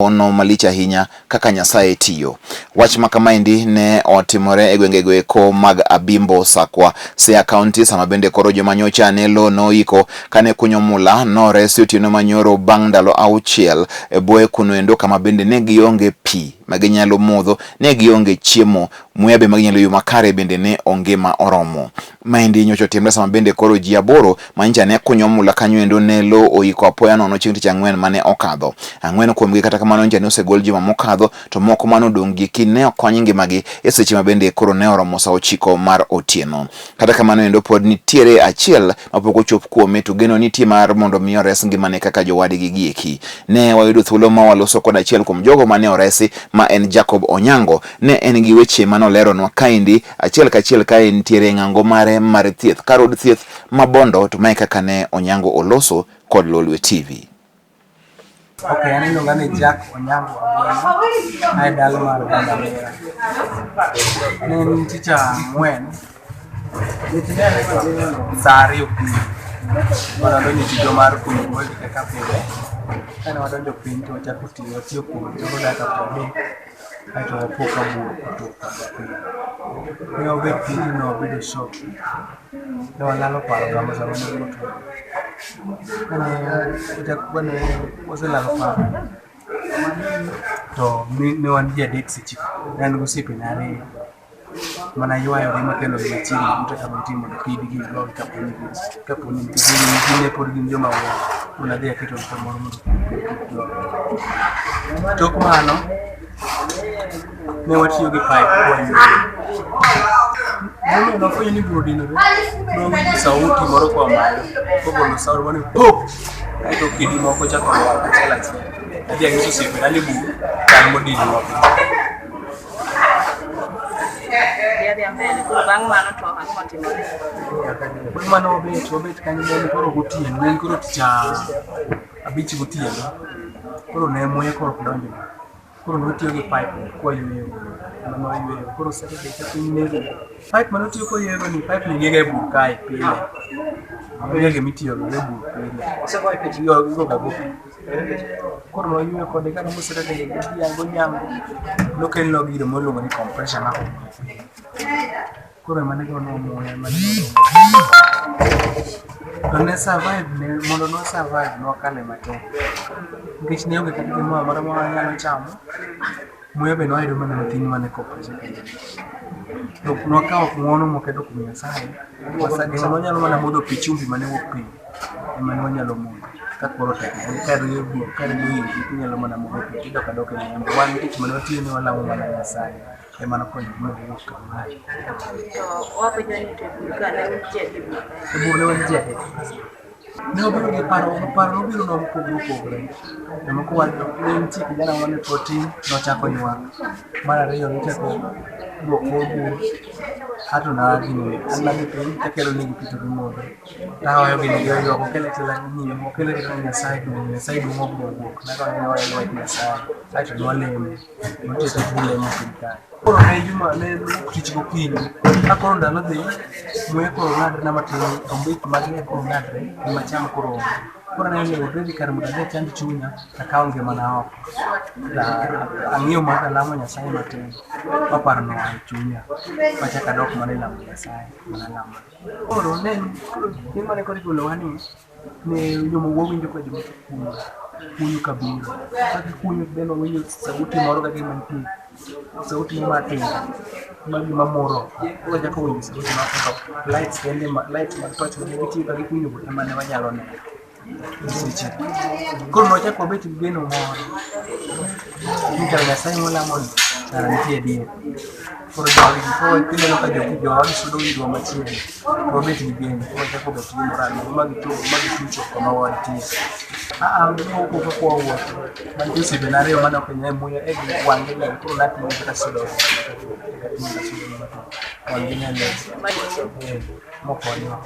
ono malich ahinya kaka Nyasaye tiyo. Wach makamaendi ne otimore e gwengego eko mag Abimbo Sakwa, Siaya County, sama bende koro joma nyocha ne lo noiko kane kunyo mula noresi otieno manyoro bang' ndalo 6 e bwoye kuno endo, kama bende ne gionge pi maginyalo modho, ne gionge chiemo, muya be maginyalo yudo makare bende ne onge ma oromo. Maendi nyocha otimre sama bende koro ji 8 manyicha ne kunyo mula kanyo endo ne lo oiko apoya nono chieng' tich ang'wen mane okadho. 4 kuomgi kata kamano nyocha ne osegol juma mokadho, to moko manodong' gi ne okony ngimagi e seche ma bende koro ne oromo saa 9 mar otieno. Kata kamano endo pod nitiere achiel mapok ochop kuome, to geno nitie mar mondo mi ores ngimane kaka jowadgi gieki. Ne wayudo thuolo ma waloso kod achiel kuom jogo mane oresi, ma en Jacob Onyango. Ne en gi weche manoleronwa kaendi achiel kachiel kae nitiere ng'ango mare mar thieth, karod thieth mabondo, to mae kaka ne Onyango oloso kod Lolwe TV. Okay, aniluonga ni Jack Onyango Abwana, ae dala mar Dandamera. Ne en tich ang'wen saa 2 okinyi wanadonjo tije mar kunyo gold kaka pile. Kane wadonjo piny to wachako tiyo kuom joro dakika 30, aeto wapoka buok ne obet piny no obedo shock. Ne walalo paro kama sama ne wuotho. Kane waselalo paro to ne wan ji 3 seche, ne an gosiepena 2 mana yuayore makelo machiegni duto kama timo pidgi lol kaponi ne pod gin joma wuon adhi aketo kamoro mondo tok mano ne watiyo gi pipe ne nofwenyo ni biro dinore, nowinjo sauti moro koa malo kogolo sauti mane pop, aeto kidi moko chako lwar achiel adhi ang'iso osiepena ni bur chal modinore. Mano obet kanyo ne koro gotieno, ne koro tich 5 gotieno, koro ne muya koro donjo, koro notiyo gi pipe kwayueyo, koro Saturday ka piny nego pipe manotiyo koyueyo ni pipe ni niga e bur kae pile, onge gimitiyo go e bur pile, igo ga go pi. Koro noyueyo kode ka nomo Saturday godhiambo nokelno gino miluongo ni compression ahomo. Koro ema ne gono muya to ne survive, mondo no survive nokale matek nikech ne onge kata gimoro amora ma wanyalo chamo. Muya be noyudo mana mathin mane compression to nokawo ng'uono moketo kuom Nyasaye. Wasageno nonyalo mana modho pi chumbi mane wuok piny ema ne wanyalo modho ka koro tek kar inyalo mana modho pi tidok adoka e nyambo. Wan tich mane watiyo ni walamo mana Nyasaye ema nokonyo mondo kamae. To bur ne wan ji 3. Ne obiro gi paro nobiro mopogore. Moko wadno ne nitie kijana mane 14 nochako ywak. Mar 2 nochako duoko bur, ato na gini alagi piny kakelo negi pi to gimodho. Tahoyo gini giyogo kele tila nyimo, kele tila Nyasaye dumo buok. Nakao ne wach Nyasaye, ato nwalemo, notieto bulemo piny kae. Koro ne tich gokinyi, ka koro ndalo dhi, muya koro ng'adre na matin, ombik mag koro ng'adre, gima cham koro ne already kar mondo adhi achand chunya, akawo ngimana oko. Ang'iyo mar alamo Nyasaye matin, maparo noa e chunya, machako adok mana e lamo Nyasaye, mana lamo. Koro chieng' mane koro igolowa ni, ne joma wawinjo ka joma kunyo kabiro. Kaka kunyo bende wawinjo sauti moro ka gima nitie, sauti matin, ma moro. Koro chako winjo sauti matin, lights mag torch mane gitiyo ka gikunyo go ema ne wanyalo neno. Koro nochako bet gi geno moro ni kar Nyasaye molamoni kara nitie adier. Koro kineno ka jogi sudo winjwa machiegni, koro bet gi geno, koro chako bet gi moral magitucho kama wantie. Moko ka wawuotho mantie osiepena 2 mane ok nyal muya e wang'gi ne koro natimo kata sudo wang'gi ne mokonyo.